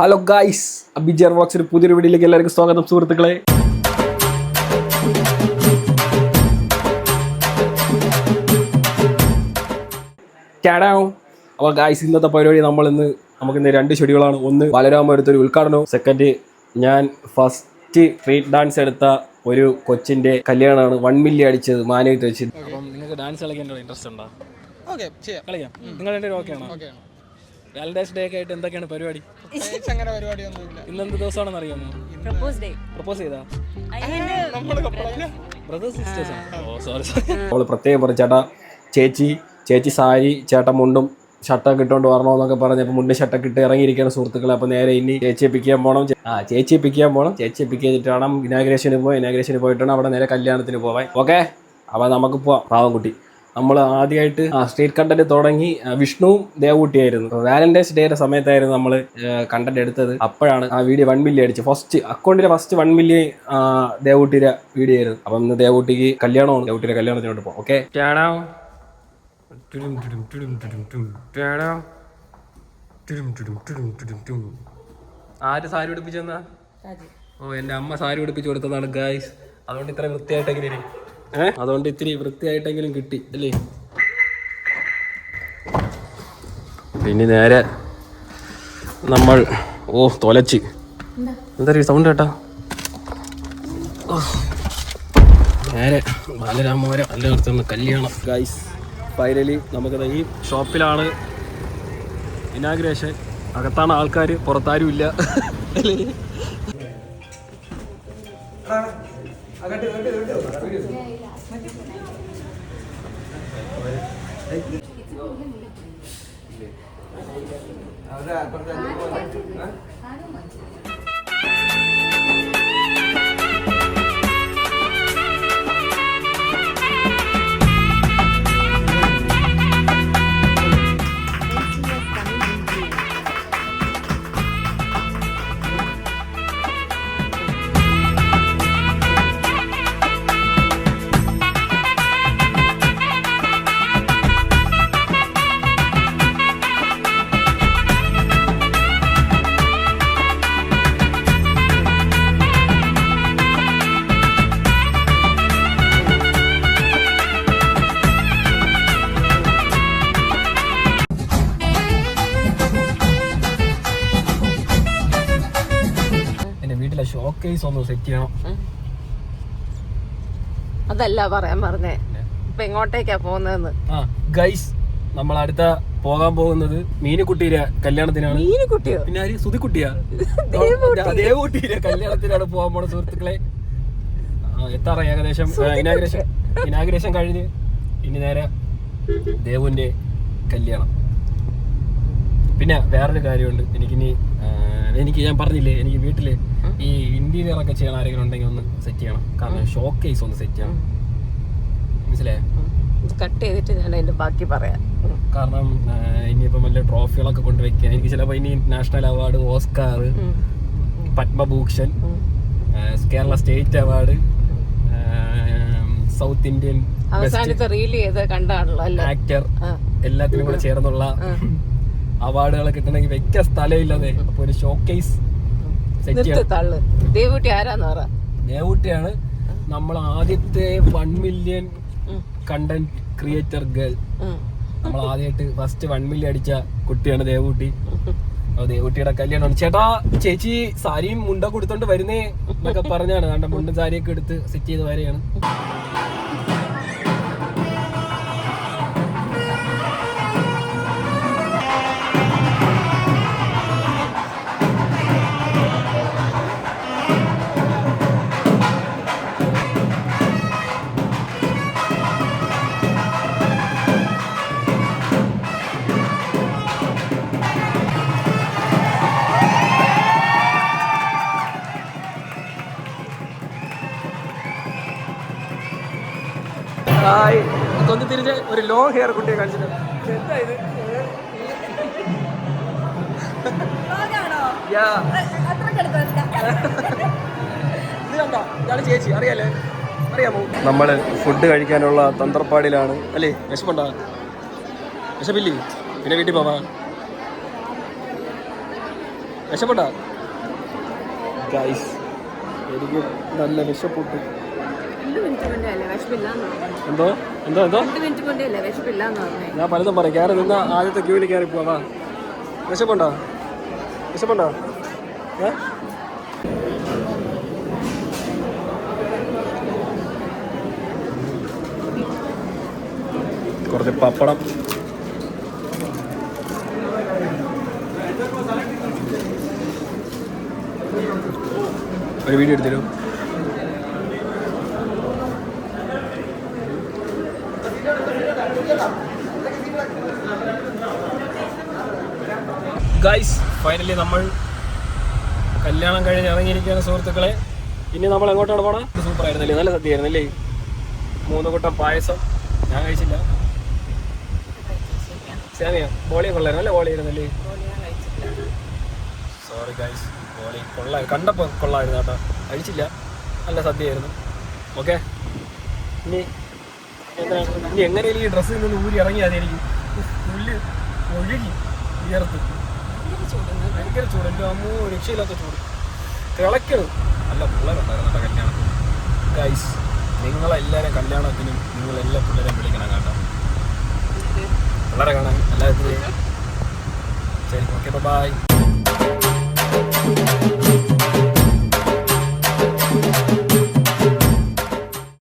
Hello guys, അബിജർ വ്ളോഗ്സിന്റെ പുതിയൊരു വീഡിയോയിലേക്ക് എല്ലാവർക്കും സ്വാഗതം സുഹൃത്തുക്കളെ. അപ്പോൾ ഗൈസ്, ഇന്നത്തെ പരിപാടി നമുക്കിന്ന് രണ്ട് ഷെഡ്യൂളാണ്. ഒന്ന് ബാലരാമപുരത്തൊരു ഉദ്ഘാടനവും, സെക്കൻഡ് ഞാൻ ഫസ്റ്റ് സ്ട്രീറ്റ് ഡാൻസ് എടുത്ത ഒരു കൊച്ചിന്റെ കല്യാണമാണ്. 1 മില്യൺ അടിച്ചത് മാനേജ് വെച്ച്. അപ്പം നിങ്ങൾക്ക് ഡാൻസ് കളിക്കാൻ ഇൻട്രസ്റ്റ് ഉണ്ടോ? ഓക്കെ, കളിക്കാം. നിങ്ങൾ രണ്ടുപേരും ഓക്കെ ആണോ? വാലന്റൈൻസ് ഡേ ഒക്കെ ആയിട്ട് എന്തൊക്കെയാണ് പരിപാടി? ഇന്നെന്ത് ദിവസമാണെന്ന് അറിയാമോ? പ്രപ്പോസ് ചെയ്താ അവള് പ്രത്യേകം പറഞ്ഞു, ചേച്ചി സാരി, ചേട്ടൻ മുണ്ടും ഷർട്ടൊക്കെ ഇട്ടുകൊണ്ട് വരണമെന്നൊക്കെ പറഞ്ഞപ്പോൾ മുണ്ടും ഷർട്ടൊക്കെ ഇട്ട് ഇറങ്ങിയിരിക്കുകയാണ് സുഹൃത്തുക്കളെ. അപ്പോൾ നേരെ ഇനി ചേച്ചിയെ പിക്ക് ചെയ്യാൻ പോകണം. ചേച്ചിയെ പിക്ക് ചെയ്തിട്ട് വേണം ഇനാഗ്രേഷന് പോയിട്ട് വേണം അവിടെ നേരെ കല്യാണത്തിന് പോവാൻ. ഓക്കെ, അപ്പോൾ നമുക്ക് പോവാം. പാവംകുട്ടി നമ്മൾ ആദ്യമായിട്ട് സ്ട്രീറ്റ് കണ്ടന്റ് തുടങ്ങി വിഷ്ണുവും ദേവൂട്ടിയായിരുന്നു. വാലന്റൈൻസ് ഡേയുടെ സമയത്തായിരുന്നു നമ്മൾ കണ്ടന്റ് എടുത്തത്. അപ്പോഴാണ് ആ വീഡിയോ 1 മില്യൺ അടിച്ച്. അക്കൗണ്ടിലെ ഫസ്റ്റ് 1 മില്യൺ ദേവൂട്ടിയുടെ വീഡിയോ ആയിരുന്നു. അപ്പം ഇന്ന് ദേവൂട്ടിക്ക് കല്യാണമാണ്. ദേവൂട്ടിയുടെ കല്യാണത്തിനോട്ട് പോകാം. ഓക്കെ, ആര് സാരി ഉടുപ്പിച്ചെന്നാ? എൻ്റെ അമ്മ സാരി ഉടുപ്പിച്ച് കൊടുത്തതാണ് ഗായ്സ്. അതുകൊണ്ട് ഇത്ര വൃത്തിയായിട്ടെങ്കിലും ഇത്തിരി വൃത്തിയായിട്ടെങ്കിലും കിട്ടി അല്ലേ. പിന്നെ നേരെ നമ്മൾ തൊലച്ച് എന്താ സൗണ്ട് കേട്ടാ. നേരെ ബാലരാമപുരം നല്ല നിർത്തുന്ന കല്യാണം ഗൈസ്. ഫൈനലി നമുക്കത് ഈ ഷോപ്പിലാണ് ഇനാഗ്രേഷൻ. അകത്താണ് ആൾക്കാർ, പുറത്താരും ഇല്ല അല്ലേ. ഷോക്കേസ് ഒന്ന് സെറ്റ് ചെയ്യണം. അതല്ല പറയാൻ പറഞ്ഞേ, ഇപ്പൊ എങ്ങോട്ടേക്കാ പോകുന്നതെന്ന്. ഗൈസ്, നമ്മൾ അടുത്ത പോകാൻ പോകുന്നത് മീനുകുട്ടിയുടെ കല്യാണത്തിനാണ്. മീനുകുട്ടിയോ? പിന്നെ സുധിക്കുട്ടിയാ? ദേവൂട്ടിയുടെ കല്യാണത്തിനാണ് പോകാൻ പോണ സുഹൃത്തുക്കളെ. എത്താറ ഏകദേശം ഇനാഗ്രേഷൻ കഴിഞ്ഞ് ഇനി നേരെ ദേവുവിന്റെ കല്യാണം. പിന്നെ വേറൊരു കാര്യമുണ്ട്. എനിക്ക് ഞാൻ പറഞ്ഞില്ലേ, എനിക്ക് വീട്ടില് ഈ ഇന്റീരിയർ ഒക്കെ ചെയ്യാൻ ആരെങ്കിലും ഉണ്ടെങ്കിൽ ഒന്ന് സെറ്റ് ചെയ്യണം. കാരണം ഷോക്കേസ് ഒന്ന് സെറ്റ് ചെയ്യണം. മനസ്സിലായോ? കട്ട് ചെയ്തിട്ട് ഞാൻ അതിന്റെ ബാക്കി പറയാം. കാരണം ഇനിയിപ്പം വല്ല ട്രോഫികളൊക്കെ കൊണ്ടുവയ്ക്കാൻ എനിക്ക് ചിലപ്പോൾ ഇനി national award, Oscar, Padma Bhushan, Kerala state award, south Indian actor എല്ലാത്തിനും കൂടെ ചേർന്നുള്ള അവാർഡുകളൊക്കെ കിട്ടണമെങ്കിൽ വെക്കാൻ സ്ഥലമില്ലാതെ. അപ്പൊ ഒരു ഷോക്കേസ് ദേവൂട്ടിയാണ് നമ്മൾ ആദ്യത്തെ 1 മില്യൺ കണ്ടന്റ് ക്രിയേറ്റർ ഗേൾ. നമ്മൾ ആദ്യമായിട്ട് ഫസ്റ്റ് 1 മില്യൺ അടിച്ച കുട്ടിയാണ് ദേവൂട്ടി. ദേവൂട്ടിയുടെ കല്യാണമാണ്. ചേട്ടാ, ചേച്ചി സാരിയും മുണ്ടൊക്കെ കൊടുത്തോണ്ട് വരുന്നേ എന്നൊക്കെ പറഞ്ഞാണ്. കണ്ട മുണ്ടും സാരിയൊക്കെ എടുത്ത് സെറ്റ് ചെയ്ത് വരെയാണ്. ഒന്ന് തിരിച്ച് ഒരു ലോങ് ഹെയർ കുട്ടിയെ കാണിച്ചിട്ട് എന്താ ഇത്? ഇത് കണ്ടോ? ഇതാണ് ചേച്ചി, അറിയാമോ? നമ്മൾ ഫുഡ് കഴിക്കാനുള്ള തന്ത്രപ്പാടിലാണ് അല്ലേ. വിശപ്പുണ്ടോ? വിശപ്പില്ലേ? പിന്നെ വീട്ടിൽ പോവാ. വിശപ്പെട്ടോ ഗൈസ്? എനിക്ക് നല്ല വിശപ്പൊട്ട്. എന്തോ എന്തോ എന്തോ ഞാൻ പലതും പറയും. കയറി നിന്ന് ആദ്യത്തെ ക്യൂവിൽ കയറി പോവാ. വിശപ്പുണ്ടോ? വിശപ്പുണ്ടോ? കുറച്ച് പപ്പടം. ഒരു വീഡിയോ എടുത്തരും. ഗൈസ് ഫൈനലി നമ്മൾ കല്യാണം കഴിഞ്ഞ് ഇറങ്ങിയിരിക്കുകയാണ് സുഹൃത്തുക്കളെ. ഇനി നമ്മൾ എങ്ങോട്ടാണ് പോകണം? സൂപ്പർ ആയിരുന്നല്ലേ, നല്ല സദ്യ ആയിരുന്നല്ലേ. 3 കൂട്ടം പായസം ഞാൻ കഴിച്ചില്ല. ശരിയാ, ബോളിയും കൊള്ളായിരുന്നു അല്ലേ? ബോളി ആയിരുന്നല്ലേ? സോറി ഗൈസ്, ബോളി കൊള്ളായി, കണ്ടപ്പോൾ കൊള്ളായിരുന്നു കേട്ടോ, കഴിച്ചില്ല. നല്ല സദ്യയായിരുന്നു. ഓക്കെ, ഇനി എങ്ങനെയും ഈ ഡ്രസ്സിൽ നിന്ന് ഊരി ഇറങ്ങിയാൽ എനിക്ക് പുല്ല് ഒഴുകി വിയർത്ത്. ഭയങ്കര ചൂട്, എൻ്റെ അമ്മോ രക്ഷയില്ലാത്ത ചൂട്, തിളയ്ക്കണം. നല്ല പിള്ളേരുണ്ടായിരുന്നു കേട്ടോ കല്യാണത്തിന്. ഗൈസ് നിങ്ങളെല്ലാവരും കല്യാണത്തിനും നിങ്ങളെല്ലാ പിള്ളേരെയും വിളിക്കണം കേട്ടോ, പിള്ളേരെ കാണാൻ എല്ലാത്തിനും. ശരി, ഓക്കെ, ബൈ.